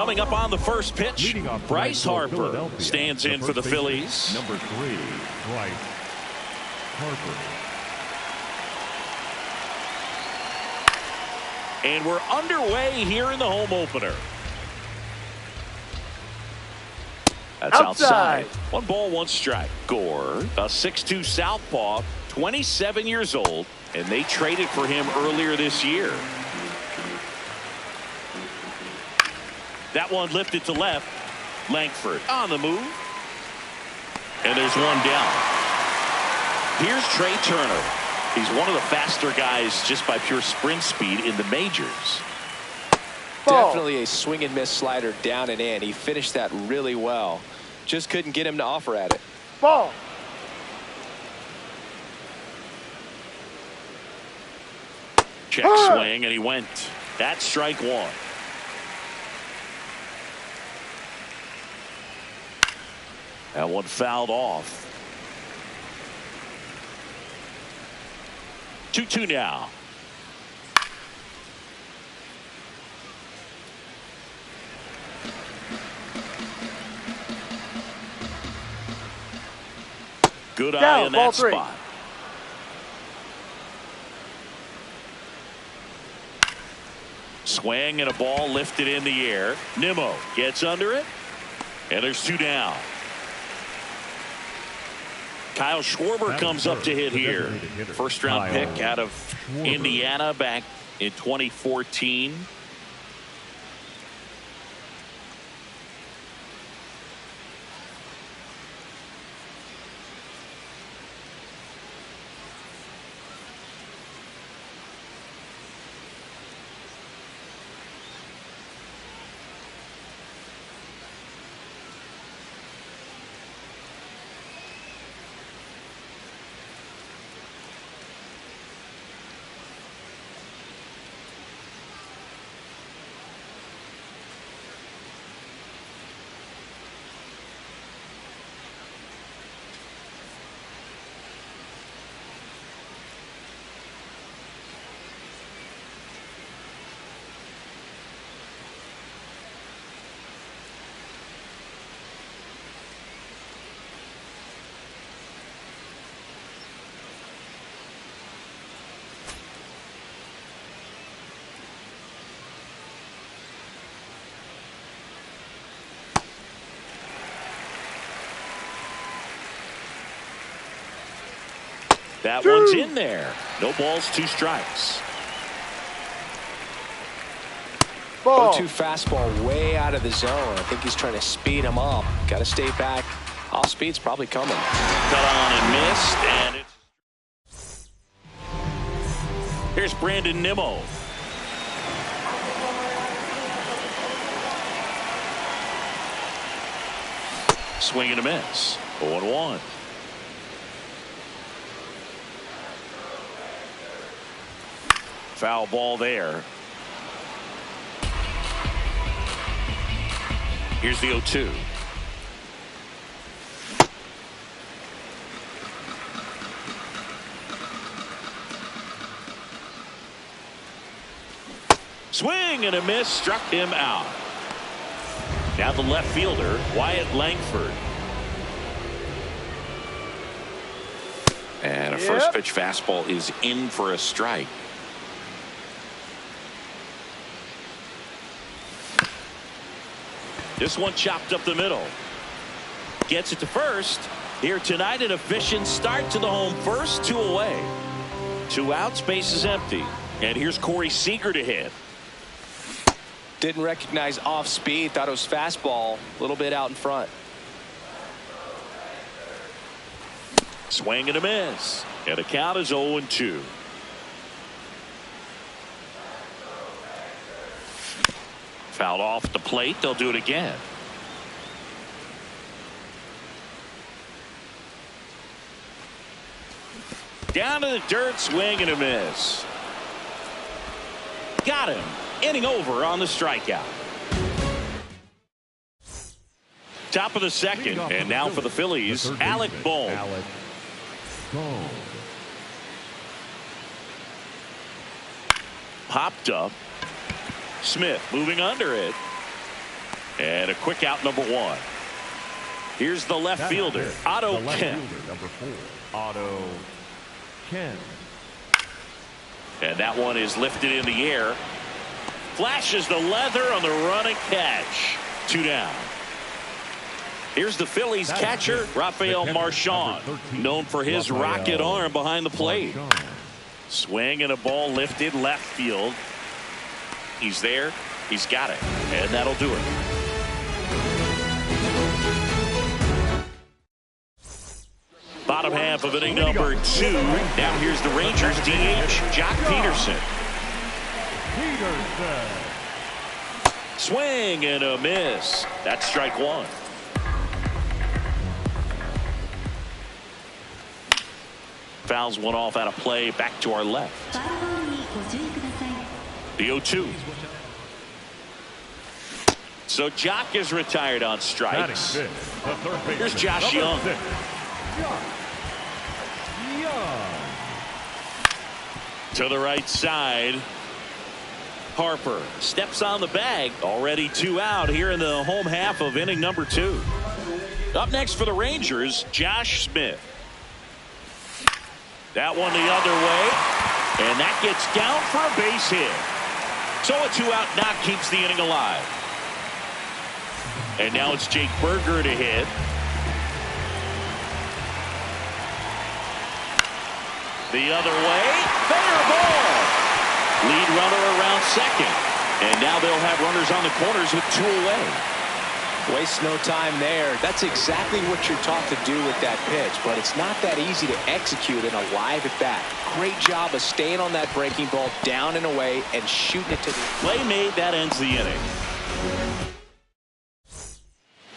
Coming up on the first pitch, Leading off Bryce tonight for Harper Philadelphia, stands the in for first the baseman, Phillies. Number 3, Bryce Harper. And we're underway here in the home opener. That's outside. 1 ball, 1 strike. Gore, a 6'2" southpaw, 27 years old, and they traded for him earlier this year. That one lifted to left. Langford on the move. And there's 1 down. Here's Trey Turner. He's one of the faster guys just by pure sprint speed in the majors. Definitely a swing and miss slider down and in. He finished that really well. Just couldn't get him to offer at it. Ball. Check swing, and he went. That's strike 1. That one fouled off. 2-2 now. Good eye in that spot. Swing and a ball lifted in the air. Nimmo gets under it. And there's 2 down. Kyle Schwarber comes up to hit here. First round pick out of Indiana back in 2014. That one's in there. No balls, 2 strikes. Ball. 0-2 fastball way out of the zone. I think he's trying to speed him up. Got to stay back. Off speed's probably coming. Cut on and missed, and it's... Here's Brandon Nimmo. Swing and a miss. 0-1. Foul ball there. Here's the 0-2. Swing and a miss, struck him out. Now the left fielder, Wyatt Langford. And a first pitch fastball is in for a strike. This one chopped up the middle. Gets it to first. Here tonight, an efficient start to the home first, 2 away. 2 outs, base is empty. And here's Corey Seager to hit. Didn't recognize off speed. Thought it was fastball. A little bit out in front. Swing and a miss. And the count is 0-2. Fouled off the plate. They'll do it again. Down to the dirt, swing and a miss. Got him. Inning over on the strikeout. Top of the second, and now for the Phillies, Alec Bohm. Popped up. Smith moving under it. And a quick out, number 1. Here's the left fielder, Otto Kemp. Number 4, Otto Kemp. And that one is lifted in the air. Flashes the leather on the run and catch. 2 down. Here's the Phillies catcher, Rafael Marchand, known for his rocket arm behind the plate. Swing and a ball lifted left field. He's there. He's got it. And that'll do it. Bottom half of inning number 2. Now here's the Rangers DH, Jock Peterson. Swing and a miss. That's strike 1. Fouls one off out of play. Back to our left. The 0-2. So Jock is retired on strikes. Here's Josh Young. To the right side. Harper steps on the bag. Already 2 out here in the home half of inning number 2. Up next for the Rangers, Josh Smith. That one the other way. And that gets down for a base hit. So a 2-out knock keeps the inning alive. And now it's Jake Berger to hit. The other way. Fair ball. Lead runner around second. And now they'll have runners on the corners with 2 away. Waste no time there. That's exactly what you're taught to do with that pitch, but it's not that easy to execute in a live at bat. Great job of staying on that breaking ball down and away and shooting it to the play made. That ends the inning.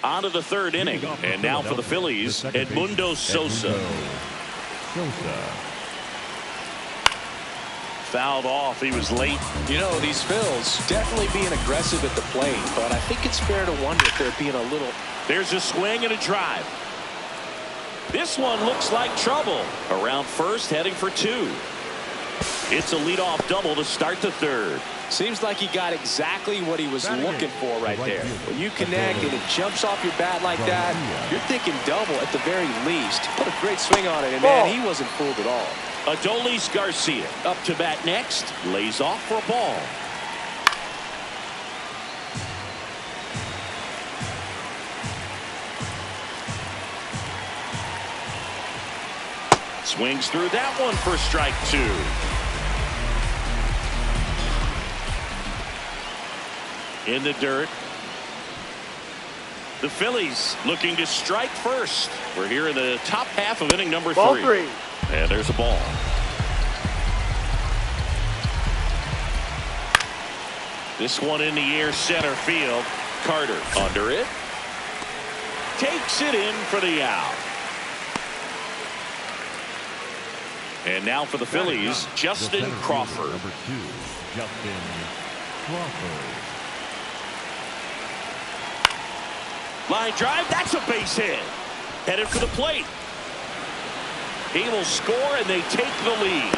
On to the 3rd inning. And now for the Phillies, Edmundo Sosa. Fouled off. He was late. You know, these Phils definitely being aggressive at the plate, but I think it's fair to wonder if they're being a little. There's a swing and a drive. This one looks like trouble. Around first, heading for 2. It's a leadoff double to start the 3rd. Seems like he got exactly what he was looking for right there. When you connect and it jumps off your bat like that, you're thinking double at the very least. Put a great swing on it, and man, he wasn't fooled at all. Adolis Garcia up to bat next. Lays off for a ball. Swings through that one for strike 2. In the dirt. The Phillies looking to strike first. We're here in the top half of inning number 3. And there's a ball. This one in the air, center field. Carter under it. Takes it in for the out. And now for the Phillies, Justin Crawford. Number 2, Justin Crawford. Line drive, that's a base hit. Headed for the plate. He will score and they take the lead.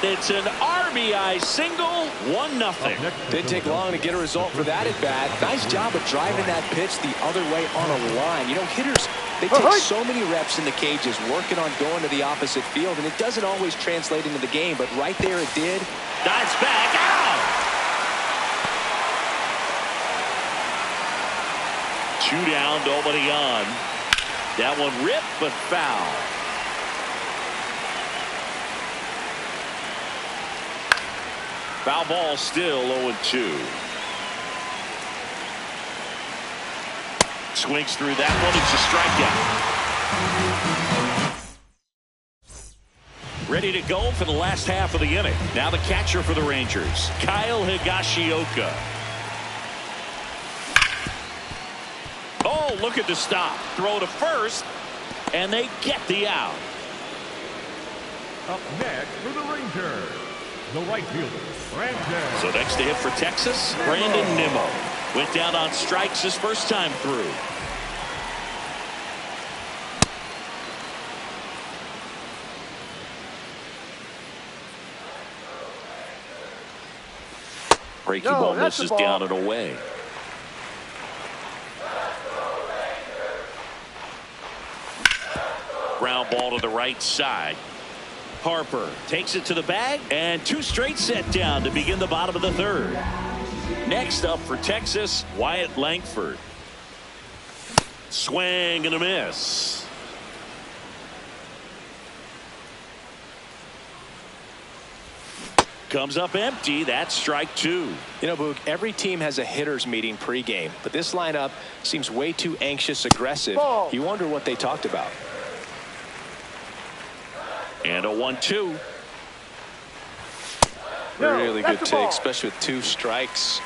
It's an RBI single, 1-0. Didn't take long to get a result for that at bat. Nice job of driving that pitch the other way on a line. You know, hitters, they take so many reps in the cages working on going to the opposite field, and it doesn't always translate into the game, but right there it did. Dives back out. 2 down, nobody on. That one ripped but foul. Foul ball still 0-2. Swings through that one. It's a strikeout. Ready to go for the last half of the inning. Now the catcher for the Rangers, Kyle Higashioka. Oh, look at the stop. Throw to first, and they get the out. Up next for the Rangers, the right fielder, Brandon. So next to hit for Texas, Brandon Nimmo. Went down on strikes his first time through. Breaking ball misses down and away. Ground ball to the right side. Harper takes it to the bag, and 2 straight set down to begin the bottom of the 3rd. Next up for Texas, Wyatt Langford. Swing and a miss. Comes up empty. That's strike 2. You know, Boog, every team has a hitters meeting pregame, but this lineup seems way too anxious, aggressive. Ball. You wonder what they talked about. And a 1-2. No, Really that's good the take, ball. especially with 2 strikes.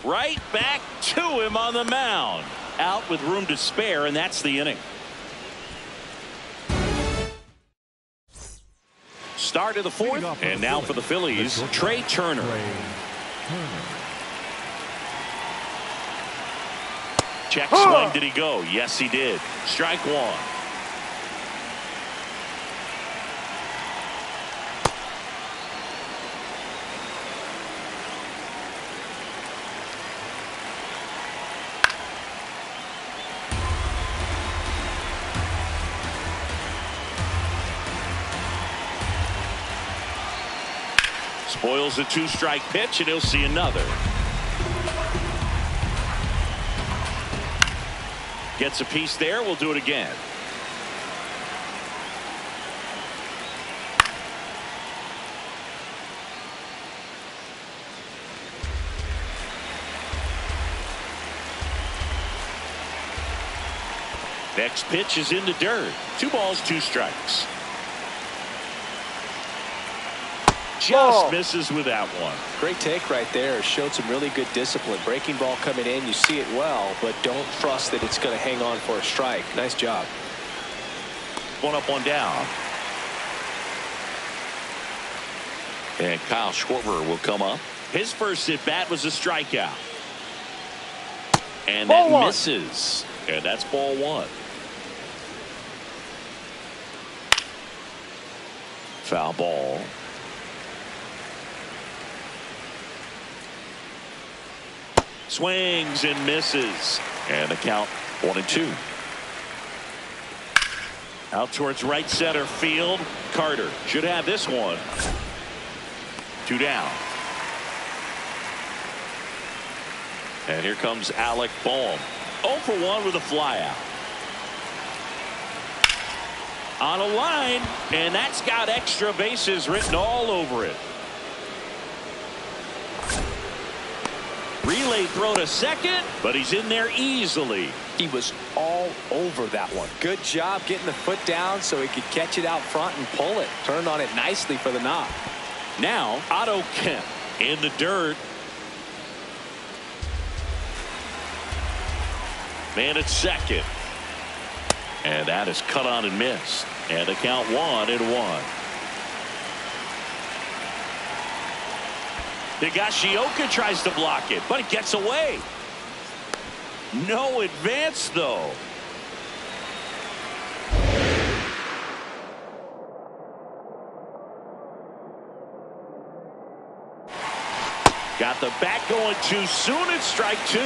Right back to him on the mound. Out with room to spare, and that's the inning. Start of the 4th, and now for the Phillies, Trey Turner. Check swing. Did he go? Yes, he did. Strike 1. Spoils a 2-strike pitch, and he'll see another. Gets a piece there. We'll do it again. Next pitch is in the dirt. 2 balls, 2 strikes. Just misses with that one. Great take right there. Showed some really good discipline. Breaking ball coming in. You see it well, but don't trust that it's going to hang on for a strike. Nice job. 1 up, 1 down. And Kyle Schwarber will come up. His first at bat was a strikeout. And that misses. And that's ball 1. Foul ball. Swings and misses. And the count 1-2. Out towards right center field. Carter should have this one. 2 down. And here comes Alec Bohm. 0 for 1 with a flyout. On a line, and that's got extra bases written all over it. Relay throw to second, but he's in there easily. He was all over that one. Good job getting the foot down so he could catch it out front and pull it. Turned on it nicely for the knock. Now Otto Kemp in the dirt. Man at second. And that is cut on and missed. And the count 1-1. Higashioka tries to block it, but it gets away. No advance, though. Got the bat going too soon. It's strike 2.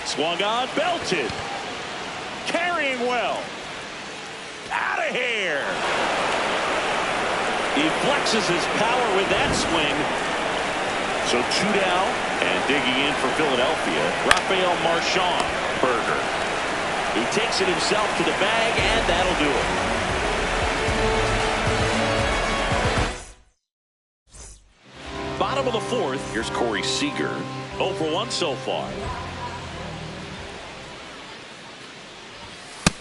Swung on, belted. Carrying well. Out of here. He flexes his power with that swing. So 2 down, and digging in for Philadelphia, Rafael Marchand. Berger. He takes it himself to the bag, and that'll do it. Bottom of the 4th. Here's Corey Seager. 0 for 1 so far.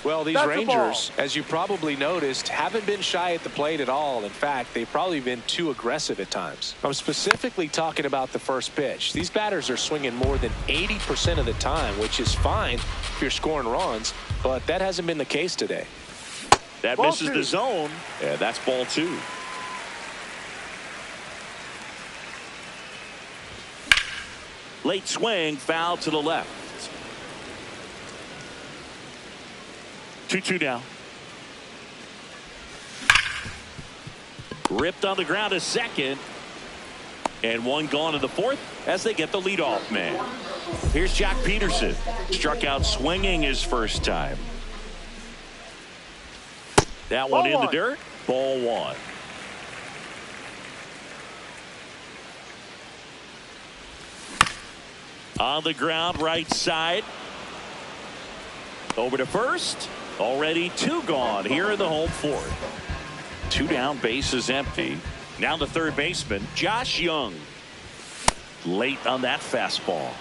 Well, these Rangers, as you probably noticed, haven't been shy at the plate at all. In fact, they've probably been too aggressive at times. I'm specifically talking about the first pitch. These batters are swinging more than 80% of the time, which is fine if you're scoring runs, but that hasn't been the case today. That Ball misses 2. the zone, and that's ball 2. Late swing, foul to the left. 2-2 now. Ripped on the ground to second. And one gone in the fourth as they get the leadoff man. Here's Jack Peterson. Struck out swinging his first time. That one in the dirt. Ball one. On the ground, right side. Over to first. Already two gone here in the home fourth. Two down, bases empty. Now the third baseman, Josh Young. Late on that fastball.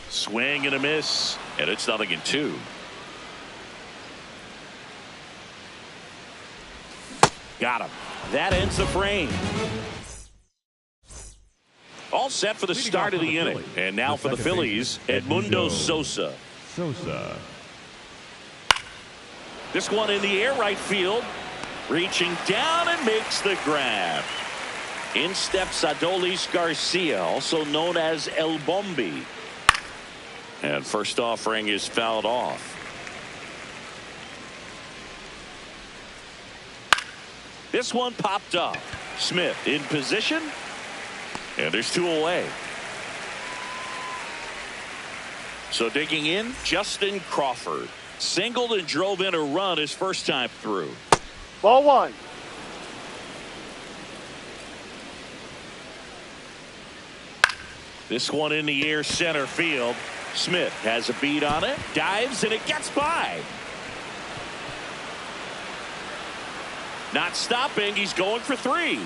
Swing and a miss, and it's 0-2. Got him. That ends the frame. All set for the start of the inning. And now for the Phillies, Edmundo Sosa. This one in the air, right field. Reaching down and makes the grab. In steps Adolis Garcia, also known as El Bombi. And first offering is fouled off. This one popped up. Smith in position. And there's two away. So digging in, Justin Crawford. Singled and drove in a run his first time through. Ball one. This one in the air, center field. Smith has a beat on it, dives, and it gets by. Not stopping, he's going for three.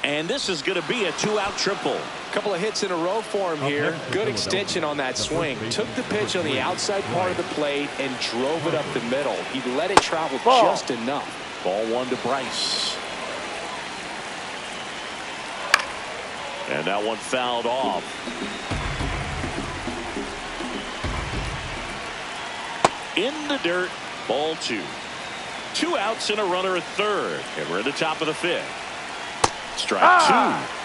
And this is going to be a two-out triple. Couple of hits in a row for him here. Good extension on that swing. Took the pitch on the outside part of the plate and drove it up the middle. He let it travel just enough. Ball one to Bryce. And that one fouled off. In the dirt, ball two. Two outs and a runner at third. And we're at the top of the fifth. Strike two.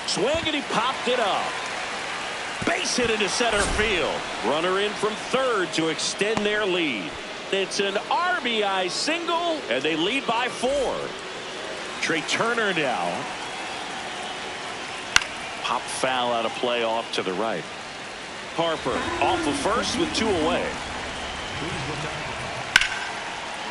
Swing and he popped it up. Base hit into center field. Runner in from third to extend their lead. It's an RBI single, and they lead by 4. Trey Turner now. Pop foul out of play off to the right. Harper off of first with 2 away.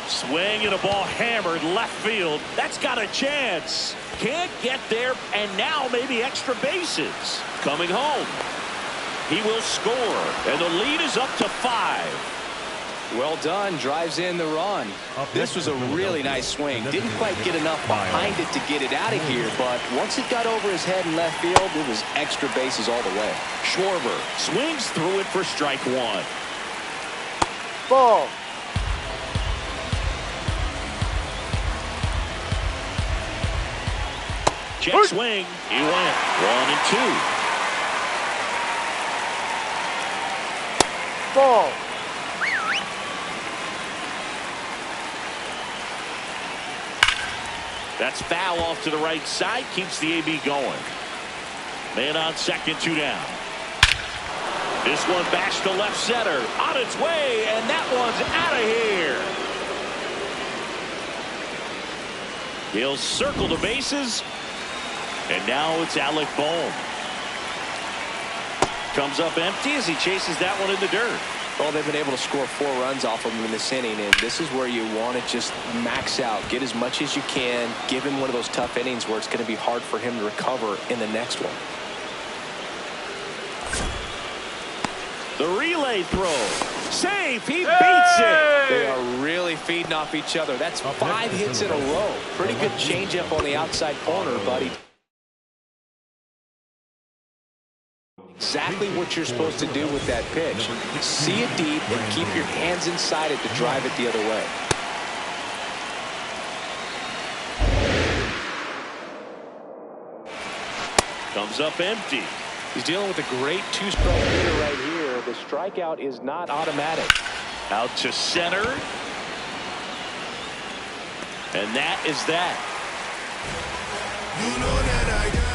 Swing and a ball hammered left field. That's got a chance. Can't get there, and now maybe extra bases. Coming home. He will score, and the lead is up to 5. Well done. Drives in the run. This was a really nice swing. Didn't quite get enough behind it to get it out of here, but once it got over his head in left field, it was extra bases all the way. Schwarber swings through it for strike 1. Ball. Check swing. He went 1 and 2. Ball. That's foul off to the right side. Keeps the AB going. Man on second, 2 down. This one bashed to left center. On its way, and that one's out of here. He'll circle the bases. And now it's Alec Bohm. Comes up empty as he chases that one in the dirt. Well, they've been able to score 4 runs off of him in this inning, and this is where you want to just max out, get as much as you can, give him one of those tough innings where it's going to be hard for him to recover in the next one. The relay throw. Safe. He beats it. They are really feeding off each other. That's 5 hits in a row. Pretty good changeup on the outside corner, buddy. Exactly what you're supposed to do with that pitch. See it deep and keep your hands inside it to drive it the other way. Comes up empty. He's dealing with a great 2-strike hitter right here. The strikeout is not automatic. Out to center. And that is that. You know that I got it.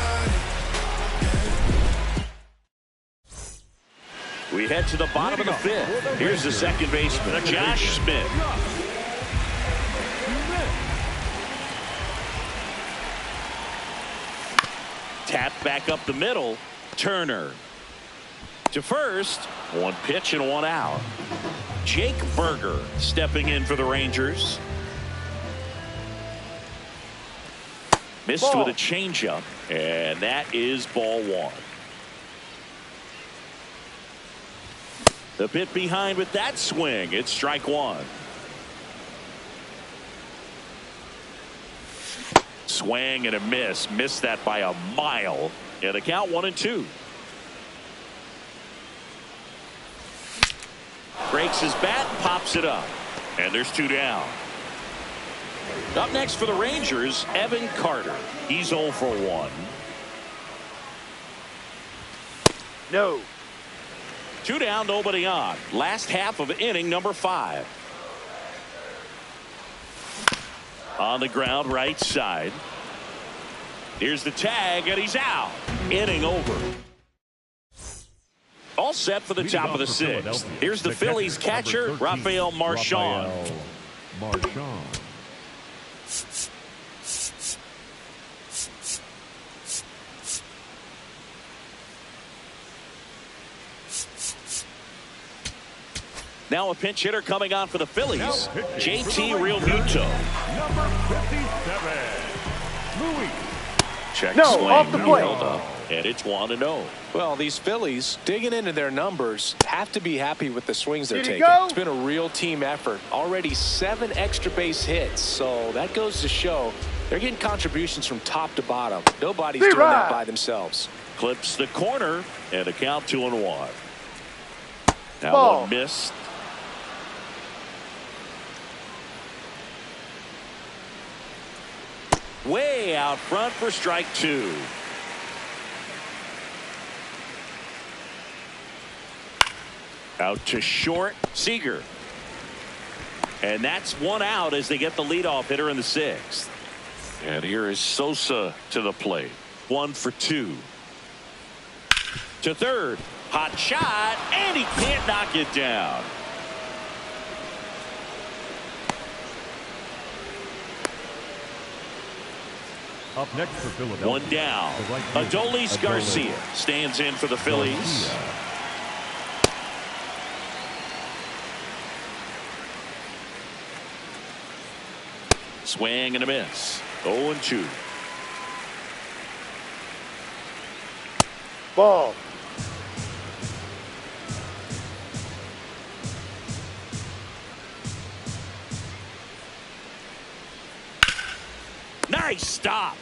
We head to the bottom of the fifth. Here's the second baseman, Josh Smith. Tap back up the middle. Turner to first. One pitch and one out. Jake Berger stepping in for the Rangers. Missed with a changeup, and that is ball one. The bit behind with that swing. It's strike one. Swing and a miss. Missed that by a mile. And the count 1-2. Breaks his bat, pops it up. And there's two down. Up next for the Rangers, Evan Carter. He's 0 for 1. No. Two down, nobody on. Last half of inning number 5. On the ground, right side. Here's the tag, and he's out. Inning over. All set for the top of the 6th. Here's the Phillies catcher, Rafael Marchand. Now a pinch hitter coming on for the Phillies, JT Realmuto. Number 57, Louis. Check No, swing. off the plate. Held up, and it's 1-0. Well, these Phillies, digging into their numbers, have to be happy with the swings they're Did he taking. go? It's been a real team effort. Already 7 extra base hits, so that goes to show they're getting contributions from top to bottom. Nobody's doing that by themselves. Clips the corner, and a count 2-1. Now Ball. one missed. Way out front for strike 2. Out to short, Seager. And that's one out as they get the leadoff hitter in the 6th. And here is Sosa to the plate. 1 for 2. To third. Hot shot, and he can't knock it down. Up next for Philadelphia. One down. Adolis Garcia stands in for the Phillies. Swing and a miss. 0-2. Ball. Nice stop.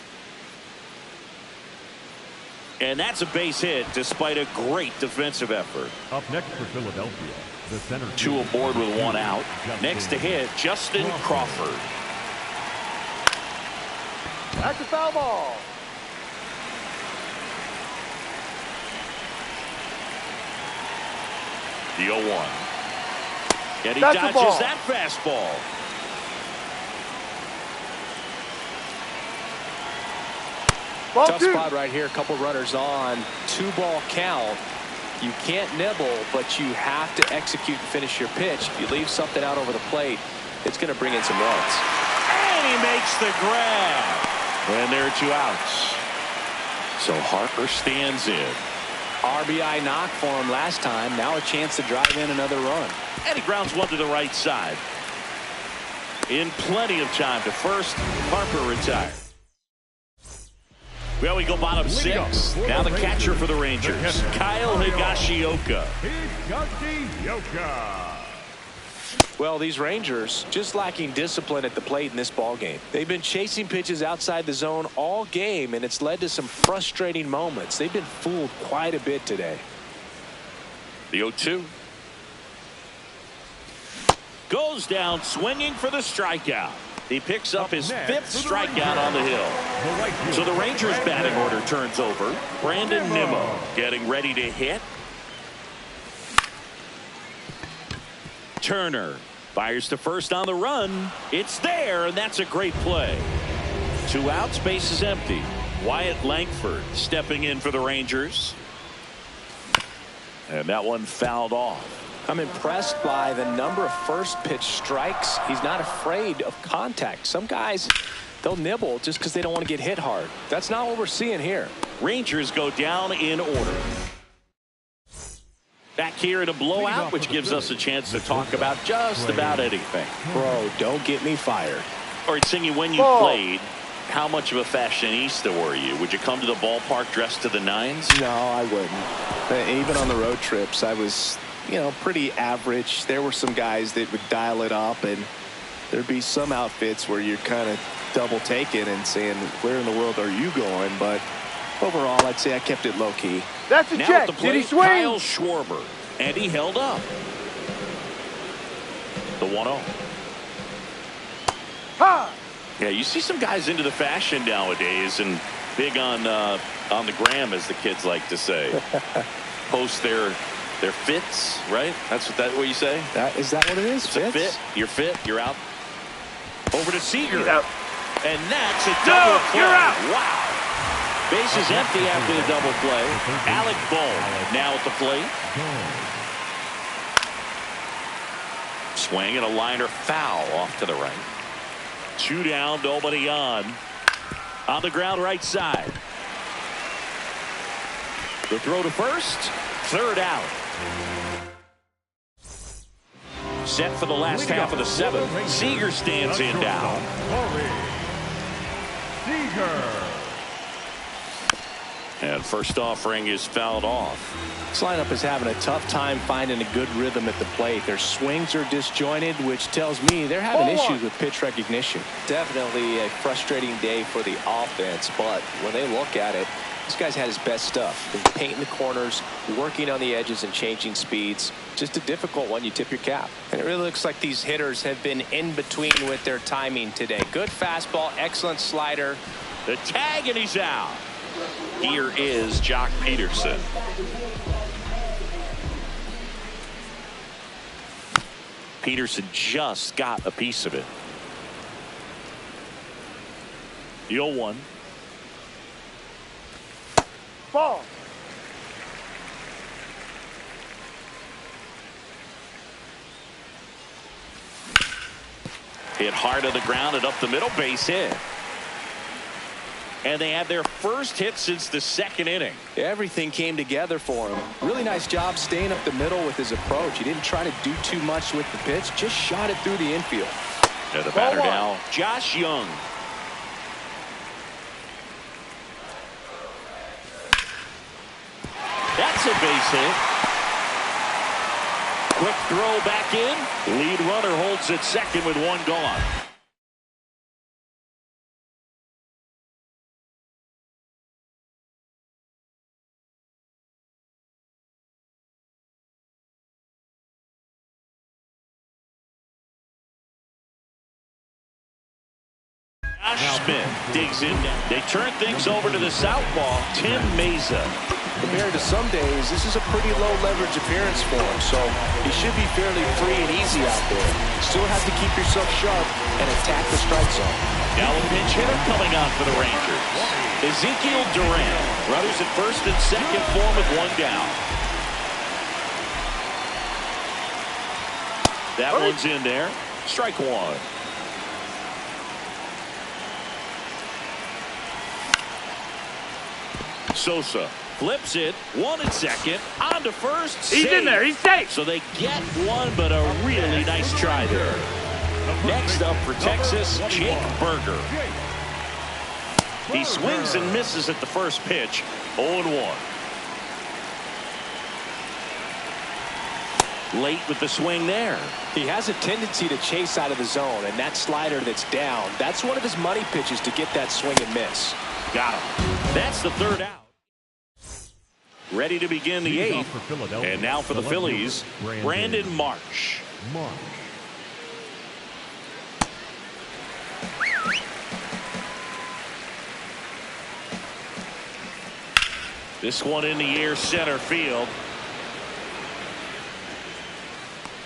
And that's a base hit despite a great defensive effort. Up next for Philadelphia, the center. 2 aboard with 1 out. Next to hit, Justin Crawford. That's a foul ball. The 0-1. And he That's a dodges ball. that fastball. Ball Tough 2. spot right here. A couple runners on. 2-ball count. You can't nibble, but you have to execute and finish your pitch. If you leave something out over the plate, it's going to bring in some runs. And he makes the grab. And there are 2 outs. So Harper stands in. RBI knock for him last time. Now a chance to drive in another run. And he grounds one to the right side. In plenty of time to first. Harper retired. Well, we go bottom 6. Now the catcher for the Rangers, Kyle Higashioka. Higashioka. Well, these Rangers just lacking discipline at the plate in this ball game. They've been chasing pitches outside the zone all game, and it's led to some frustrating moments. They've been fooled quite a bit today. The 0-2. Goes down swinging for the strikeout. He picks up his 5th strikeout on the hill. So the Rangers batting order turns over. Brandon Nimmo getting ready to hit. Turner fires to first on the run. It's there, and that's a great play. 2 outs, base is empty. Wyatt Langford stepping in for the Rangers. And that one fouled off. I'm impressed by the number of first pitch strikes. He's not afraid of contact. Some guys, they'll nibble just because they don't want to get hit hard. That's not what we're seeing here. Rangers go down in order. Back here in a blowout, which gives us a chance to talk about just about anything. Bro, don't get me fired. All right, Singy, when you played, how much of a fashionista were you? Would you come to the ballpark dressed to the nines? No, I wouldn't. Even on the road trips, I was, pretty average. There were some guys that would dial it up, and there'd be some outfits where you're kind of double taking and saying, where in the world are you going? But overall, I'd say I kept it low key. That's a now check. At the plate, Did he swing? Kyle Schwarber, and he held up. The 1-0. Ha! Yeah, you see some guys into the fashion nowadays and big on the gram, as the kids like to say. Post their fits, right? That's what you say? Is that what it is? It's a fit. You're fit. You're out. Over to Seager. He's out. And that's a double play. You're out. Wow. Bases empty after the double play. Alec Bohm now at the plate. Swing and a liner foul off to the right. 2 down, nobody on. On the ground right side. The throw to first. Third out. Set for the last half of the 7th. Seager stands in down. Seager. And first offering is fouled off. This lineup is having a tough time finding a good rhythm at the plate. Their swings are disjointed, which tells me they're having issues with pitch recognition. Definitely a frustrating day for the offense, but when they look at it, this guy's had his best stuff. Been painting the corners, working on the edges and changing speeds. Just a difficult one. You tip your cap. And it really looks like these hitters have been in between with their timing today. Good fastball, excellent slider. The tag, and he's out. Here is Jock Peterson. Peterson just got a piece of it. The 0-1. Ball. Hit hard to the ground and up the middle, base hit. And they had their first hit since the 2nd inning. Everything came together for him. Really nice job staying up the middle with his approach. He didn't try to do too much with the pitch, just shot it through the infield. And the batter now, Josh Young. That's a base hit. Quick throw back in. Lead runner holds at second with 1 gone. Josh Smith digs in. They turn things over to the southpaw, Tim Meza. Compared to some days, this is a pretty low leverage appearance for him, so he should be fairly free and easy out there. Still have to keep yourself sharp and attack the strike zone. Now a pinch hitter coming on for the Rangers. Ezekiel Duran. Runners at first and second for him with 1 down. That one's in there. Strike 1. Sosa flips it, 1 at second, on to first. He's in there. He's safe. So they get 1, but a really nice try there. Next up for Texas, Jake Berger. He swings and misses at the first pitch, 0-1. Late with the swing there. He has a tendency to chase out of the zone, and that slider that's down, that's one of his money pitches to get that swing and miss. Got him. That's the 3rd out. Ready to begin the 8th. And now for the Phillies, Brandon Marsh. This one in the air, center field.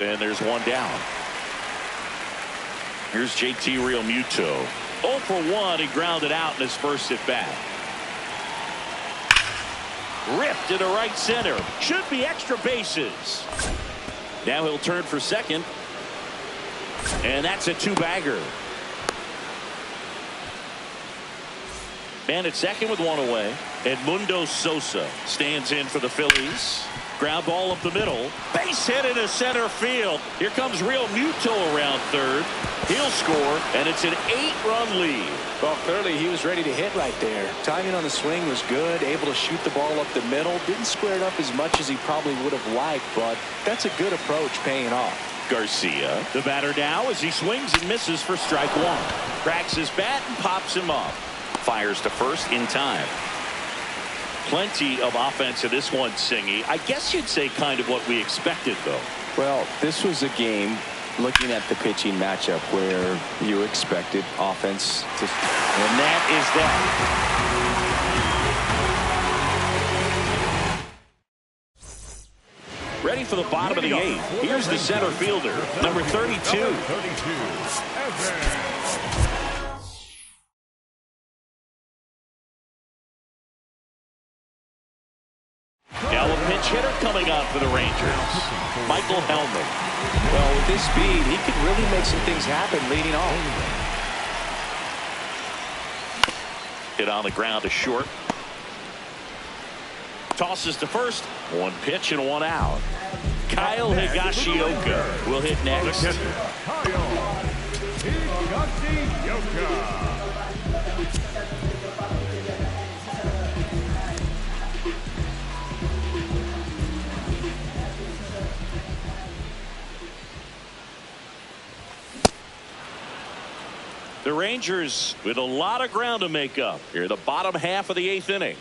And there's 1 down. Here's JT Realmuto. 0 for 1. He grounded out in his first at bat. Ripped into right center. Should be extra bases. Now he'll turn for second. And that's a two-bagger. Man at second with one away. Edmundo Sosa stands in for the Phillies. Ground ball up the middle. Base hit into center field. Here comes Real Muto around third. He'll score, and it's an 8-run lead. Well, clearly he was ready to hit right there. Timing on the swing was good. Able to shoot the ball up the middle. Didn't square it up as much as he probably would have liked, but that's a good approach paying off. Garcia, the batter now as he swings and misses for strike one. Cracks his bat and pops him up. Fires to first in time. Plenty of offense in this one, Singy. I guess you'd say kind of what we expected, though. Well, this was a game, looking at the pitching matchup, where you expected offense to... And that is that. Ready for the bottom of the eighth. Here's the center fielder, number 32. Now a pinch hitter coming on for the Rangers. Michael Hellman. Well, with his speed, he could really make some things happen leading off. Hit on the ground to short. Tosses to first. One pitch and one out. Kyle Higashioka will hit next. The Rangers with a lot of ground to make up here, the bottom half of the eighth inning.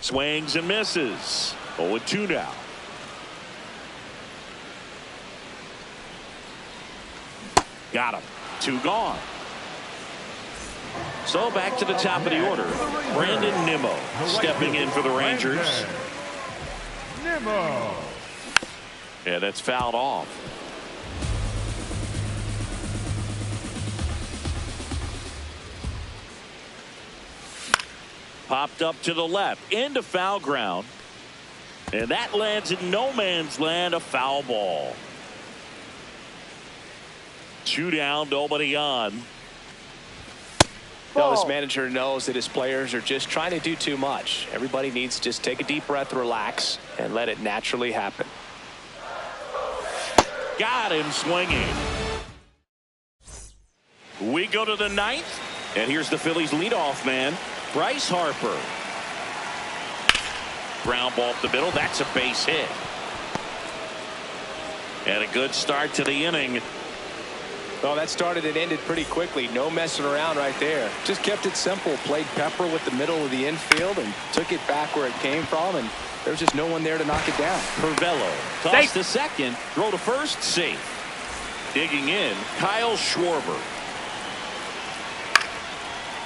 Swings and misses. 0-2 now. Got him. 2 gone. So back to the top of the order. Brandon Nimmo stepping in for the Rangers. Nimmo. Yeah, that's fouled off. Popped up to the left into foul ground, and that lands in no man's land, a foul ball. 2 down, nobody on. Well, this manager knows that his players are just trying to do too much. Everybody needs to just take a deep breath, relax, and let it naturally happen. Got him swinging. We go to the ninth, and here's the Phillies leadoff man, Bryce Harper. Ground ball up the middle. That's a base hit. And a good start to the inning. Well, that started and ended pretty quickly. No messing around right there. Just kept it simple. Played pepper with the middle of the infield and took it back where it came from. And there's just no one there to knock it down. Pervello toss to second. Throw to first. Safe. Digging in, Kyle Schwarber.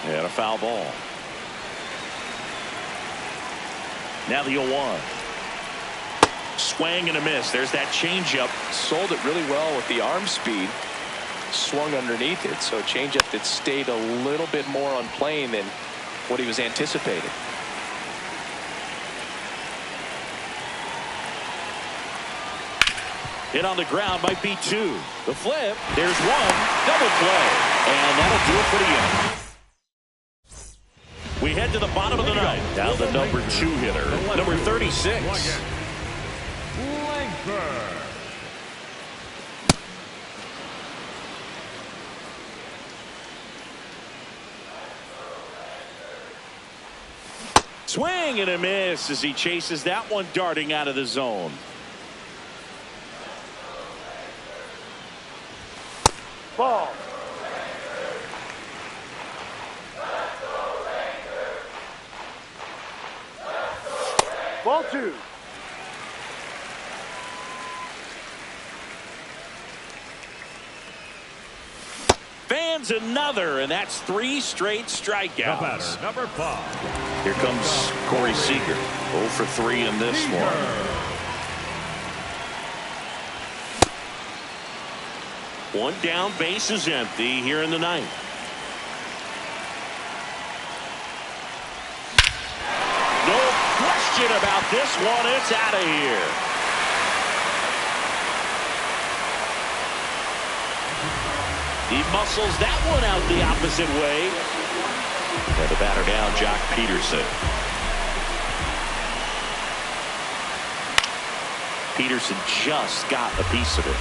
And a foul ball. Now the 0-1. Swing and a miss. There's that changeup. Sold it really well with the arm speed. Swung underneath it, so a changeup that stayed a little bit more on plane than what he was anticipating. Hit on the ground, might be 2. The flip, there's 1. Double play, and that'll do it for the inning. We head to the bottom of the ninth. Down the number 2 hitter, number 36. Langford. Swing and a miss as he chases that one darting out of the zone. Ball. Ball 2. Fans another, and that's 3 straight strikeouts. The batter, number 5. Here comes Corey Seager. 0 for 3 in this one. One down, base is empty here in the ninth. question about this one. It's out of here. He muscles that one out the opposite way. And the batter down, Jock Peterson. Peterson just got a piece of it.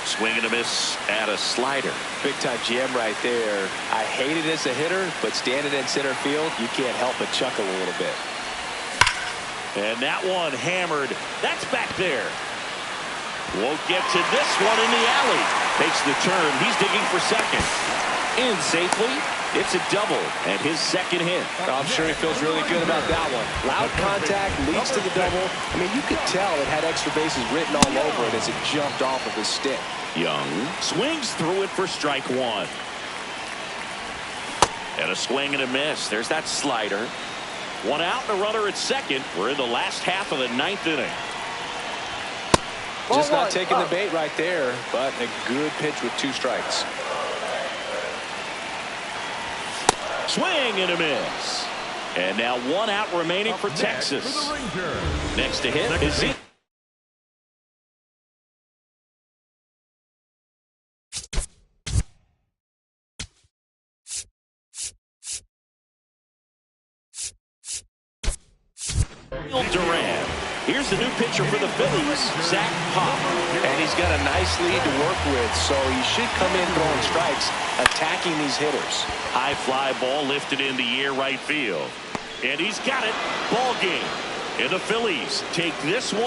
Swing and a miss at a slider. Big time jam right there. I hate it as a hitter, but standing in center field, you can't help but chuckle a little bit. And that one hammered. That's back there. Won't get to this one in the alley. Takes the turn. He's digging for second. In safely. It's a double and his second hit. I'm sure he feels really good about that one. Loud contact leads to the double. I mean, you could tell it had extra bases written all over it as it jumped off of his stick. Young swings through it for strike one. And a swing and a miss. There's that slider. One out and a runner at second. We're in the last half of the ninth inning. Just not taking the bait right there, but a good pitch with 2 strikes. Swing and a miss. And now 1 out remaining for Texas. Next to hit is Zeke. Duran. Here's the new pitcher for the Phillies, Zach Pop. And he's got a nice lead to work with, so he should come in throwing strikes, attacking these hitters. High fly ball lifted in the air right field. And he's got it. Ball game. And the Phillies take this one.